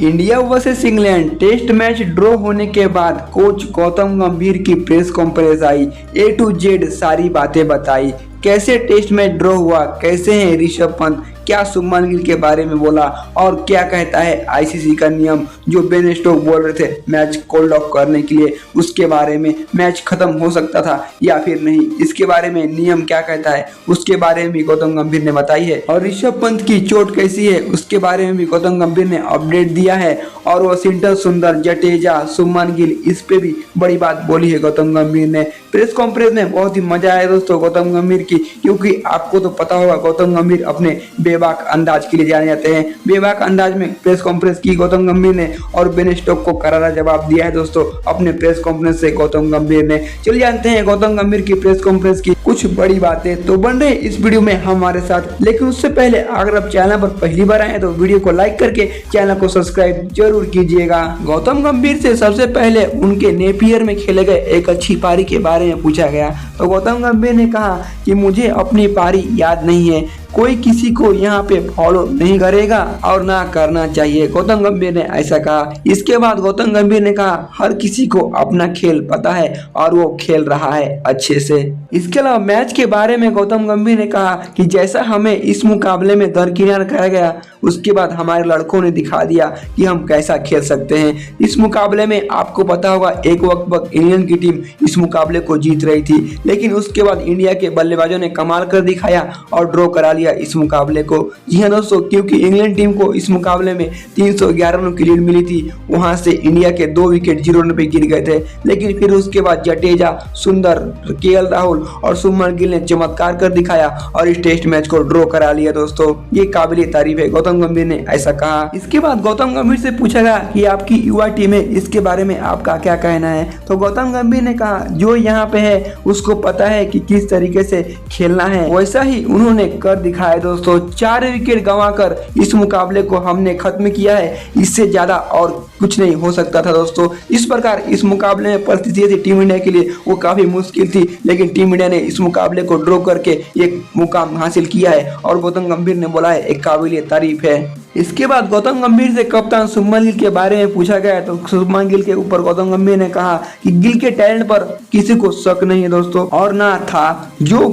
India versus England test match draw होने के बाद कोच गौतम गंभीर की प्रेस कॉन्फ्रेंस आई। ए टू जेड सारी बातें बताई। कैसे टेस्ट मैच ड्रॉ हुआ, कैसे हैं ऋषभ पंत, क्या शुभमन गिल के बारे में बोला और क्या कहता है आईसीसी का नियम जो बेन स्टोक्स बोल रहे थे मैच कोल्ड ऑफ करने के लिए, उसके बारे में मैच खत्म हो सकता था या फिर नहीं, इसके बारे में नियम क्या कहता है उसके बारे में भी गौतम गंभीर ने बताई है। और ऋषभ पंत की चोट कैसी है उसके बारे में भी गौतम गंभीर ने अपडेट दिया है। और वाशिंगटन सुंदर, जडेजा, शुभमन गिल, इस पे भी बड़ी बात बोली है गौतम गंभीर ने। प्रेस कॉन्फ्रेंस में बहुत ही मजा आया दोस्तों गौतम गंभीर की, क्योंकि आपको तो पता होगा गौतम गंभीर अपने बेबाक अंदाज के लिए जाने जाते हैं। बेबाक अंदाज में प्रेस कॉन्फ्रेंस की गौतम गंभीर ने और बेन स्टोक्स को करारा जवाब दिया है दोस्तों अपने प्रेस कॉन्फ्रेंस से गौतम गंभीर ने। चलिए जानते हैं गौतम गंभीर की प्रेस कॉन्फ्रेंस की कुछ बड़ी बातें। तो बन रहे इस वीडियो में हमारे साथ, लेकिन उससे पहले अगर आप चैनल पर पहली बार आए तो वीडियो को लाइक करके चैनल को सब्सक्राइब जरूर कीजिएगा। गौतम गंभीर से सबसे पहले उनके नेपियर में खेले गए एक अच्छी पारी के बारे में पूछा गया तो गौतम गंभीर ने कहा कि मुझे अपनी पारी याद नहीं है, कोई किसी को यहाँ पे फॉलो नहीं करेगा और ना करना चाहिए, गौतम गंभीर ने ऐसा कहा। इसके बाद गौतम गंभीर ने कहा हर किसी को अपना खेल पता है और वो खेल रहा है अच्छे से। इसके अलावा मैच के बारे में गौतम गंभीर ने कहा कि जैसा हमें इस मुकाबले में दरकिनार कराया गया उसके बाद हमारे लड़कों ने दिखा दिया कि हम कैसा खेल सकते हैं। इस मुकाबले में आपको पता होगा एक वक्त इंग्लैंड की टीम इस मुकाबले को जीत रही थी, लेकिन उसके बाद इंडिया के बल्लेबाजों ने कमाल कर दिखाया और ड्रॉ करा लिया इस मुकाबले को। जी हाँ दोस्तों, क्योंकि इंग्लैंड टीम को इस मुकाबले में 311 रनों की लीड मिली थी, वहां से इंडिया के 2 विकेट 0 रन पे गिर गए थे, लेकिन फिर उसके बाद जडेजा, सुंदर, केएल राहुल और शुभमन गिल ने चमत्कार कर दिखाया और इस टेस्ट मैच को ड्रॉ करा लिया दोस्तों। ये काबिल तारीफ है, गौतम गंभीर ने ऐसा कहा। इसके बाद गौतम गंभीर से पूछा गया कि आपकी युवा टीम है इसके बारे में आपका क्या कहना है तो गौतम गंभीर ने कहा जो यहाँ पे है उसको पता है कि किस तरीके से खेलना है, वैसा ही उन्होंने कर दिखाया दोस्तों। 4 विकेट गंवाकर इस मुकाबले को हमने खत्म किया है, इससे ज्यादा और कुछ नहीं हो सकता था दोस्तों। इस प्रकार इस मुकाबले में परिस्थिति थी टीम इंडिया के लिए वो काफी मुश्किल थी, लेकिन टीम इंडिया ने इस मुकाबले को ड्रॉ करके एक मुकाम हासिल किया है और गौतम गंभीर ने बोला है एक काबिल तारीफ है। इसके बाद गौतम गंभीर से कप्तान शुभमन गिल के बारे में पूछा गया तो शुभमन गिल के ऊपर गौतम गंभीर ने कहा कि गिल के टैलेंट पर किसी को शक नहीं है दोस्तों और ना था। जो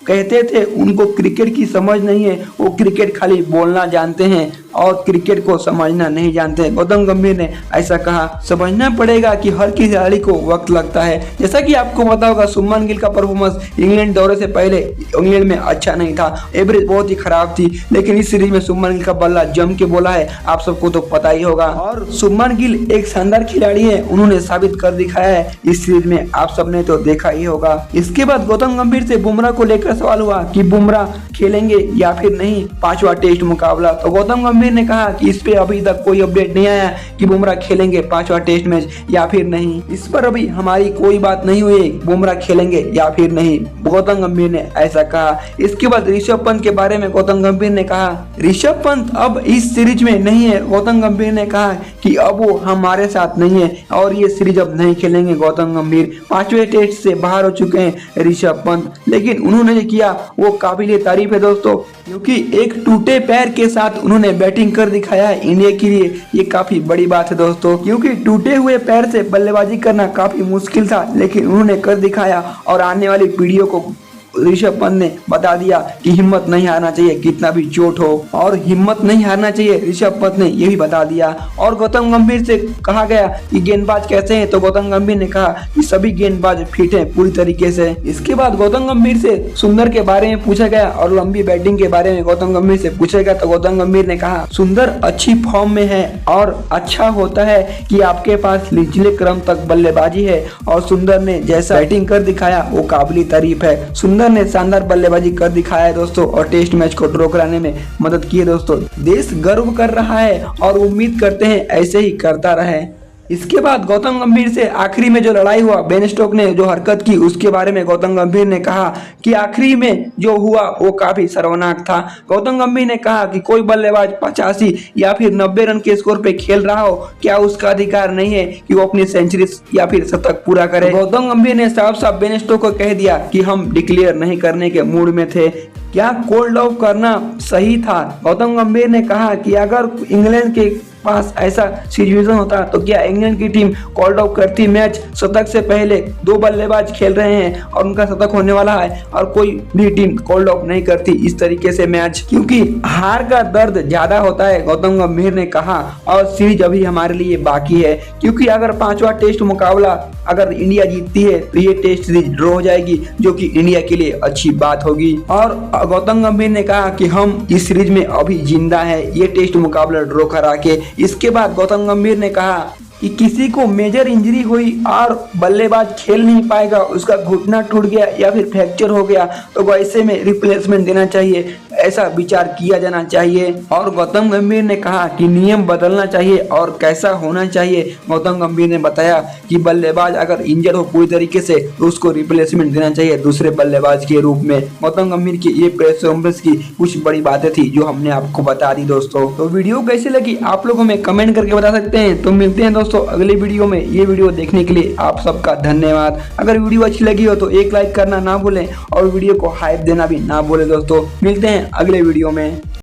कहते थे उनको क्रिकेट की समझ नहीं है, वो क्रिकेट खाली बोलना जानते हैं और क्रिकेट को समझना नहीं जानते। गौतम गंभीर ने ऐसा कहा। समझना पड़ेगा कि हर खिलाड़ी को वक्त लगता है। जैसा कि आपको पता होगा शुभमन गिल का परफॉर्मेंस इंग्लैंड दौरे से पहले इंग्लैंड में अच्छा नहीं था, एवरेज बहुत ही खराब थी, लेकिन इस सीरीज में शुभमन गिल का बल्ला जम के बोला है, आप सबको तो पता ही होगा। और शुभमन गिल एक शानदार खिलाड़ी है, उन्होंने साबित कर दिखाया है इस सीरीज में, आप सबने तो देखा ही होगा। इसके बाद गौतम गंभीर से बुमराह को लेकर सवाल हुआ कि बुमराह खेलेंगे या फिर नहीं 5वां टेस्ट मुकाबला तो गौतम गंभीर ने कहा कि इस पे अभी तक कोई अपडेट नहीं आया कि बुमराह खेलेंगे 5वां टेस्ट मैच या फिर नहीं, इस पर अभी हमारी कोई बात नहीं हुई बुमराह खेलेंगे या फिर नहीं, गौतम गंभीर ने ऐसा कहा। इसके बाद ऋषभ पंत के बारे में गौतम गंभीर ने कहा ऋषभ पंत अब इस सीरीज में नहीं है। गौतम गंभीर ने कहा कि अब वो हमारे साथ नहीं है और ये सीरीज अब नहीं खेलेंगे। गौतम गंभीर 5वें टेस्ट से बाहर हो चुके हैं ऋषभ पंत, लेकिन उन्होंने जो किया वो काबिल तारीफ है दोस्तों, क्योंकि एक टूटे पैर के साथ उन्होंने बैटिंग कर दिखाया है इंडिया के लिए, ये काफी बड़ी बात है दोस्तों, क्योंकि टूटे हुए पैर से बल्लेबाजी करना काफी मुश्किल था, लेकिन उन्होंने कर दिखाया और आने वाली पीढ़ियों को ऋषभ पंत ने बता दिया कि हिम्मत नहीं हारना चाहिए कितना भी चोट हो, और हिम्मत नहीं हारना चाहिए ऋषभ पंत ने ये भी बता दिया। और गौतम गंभीर से कहा गया कि गेंदबाज कैसे हैं तो गौतम गंभीर ने कहा कि सभी गेंदबाज फिट हैं पूरी तरीके से। इसके बाद गौतम गंभीर से सुंदर के बारे में पूछा गया और लंबी बैटिंग के बारे में गौतम गंभीर से पूछा गया तो गौतम गंभीर ने कहा सुंदर अच्छी फॉर्म में है और अच्छा होता है कि आपके पास निचले क्रम तक बल्लेबाजी है और सुंदर ने जैसा बैटिंग कर दिखाया वो काबिल तारीफ है। सुंदर ने शानदार बल्लेबाजी कर दिखाया है दोस्तों और टेस्ट मैच को ड्रॉ कराने में मदद की है दोस्तों। देश गर्व कर रहा है और उम्मीद करते हैं ऐसे ही करता रहे। इसके बाद गौतम गंभीर से आखिरी में जो लड़ाई हुआ बेन स्टोक्स ने जो हरकत की उसके बारे में गौतम गंभीर ने कहा कि आखिरी में जो हुआ वो काफी शर्मनाक था। गौतम गंभीर ने कहा कि कोई बल्लेबाज 85 या फिर 90 रन के स्कोर पे खेल रहा हो, क्या उसका अधिकार नहीं है कि वो अपनी सेंचुरी या फिर शतक पूरा करे। गौतम गंभीर ने साफ साफ बेन स्टोक्स को कह दिया कि हम डिक्लेयर नहीं करने के मूड में थे, क्या कोल्ड ऑफ करना सही था। गौतम गंभीर ने कहा कि अगर इंग्लैंड के पास ऐसा सिचुएशन होता तो क्या इंग्लैंड की टीम कॉल्ड आउट करती मैच? शतक से पहले 2 बल्लेबाज खेल रहे हैं और उनका शतक होने वाला है और कोई भी टीम कॉल्ड आउट नहीं करती इस तरीके से मैच, क्योंकि हार का दर्द ज्यादा होता है, गौतम गंभीर ने कहा। और सीरीज अभी हमारे लिए बाकी है, क्योंकि अगर 5वां टेस्ट मुकाबला अगर इंडिया जीतती है तो ये टेस्ट सीरीज ड्रॉ हो जाएगी, जो कि इंडिया के लिए अच्छी बात होगी। और गौतम गंभीर ने कहा कि हम इस सीरीज में अभी जिंदा है ये टेस्ट मुकाबला ड्रॉ करा के। इसके बाद गौतम गंभीर ने कहा कि किसी को मेजर इंजरी हुई और बल्लेबाज खेल नहीं पाएगा, उसका घुटना टूट गया या फिर फ्रैक्चर हो गया, तो वैसे में रिप्लेसमेंट देना चाहिए, ऐसा विचार किया जाना चाहिए। और गौतम गंभीर ने कहा कि नियम बदलना चाहिए और कैसा होना चाहिए। गौतम गंभीर ने बताया कि बल्लेबाज अगर इंजर हो पूरी तरीके से तो उसको रिप्लेसमेंट देना चाहिए दूसरे बल्लेबाज के रूप में। गौतम गंभीर की ये प्रेस कॉन्फ्रेंस की कुछ बड़ी बातें थी जो हमने आपको बता दी दोस्तों। तो वीडियो कैसी लगी आप लोगों में कमेंट करके बता सकते हैं। तो मिलते हैं दोस्तों अगले वीडियो में। ये वीडियो देखने के लिए आप सबका धन्यवाद। अगर वीडियो अच्छी लगी हो तो एक लाइक करना ना भूलें और वीडियो को हाइप देना भी ना भूलें दोस्तों। मिलते हैं अगले वीडियो में।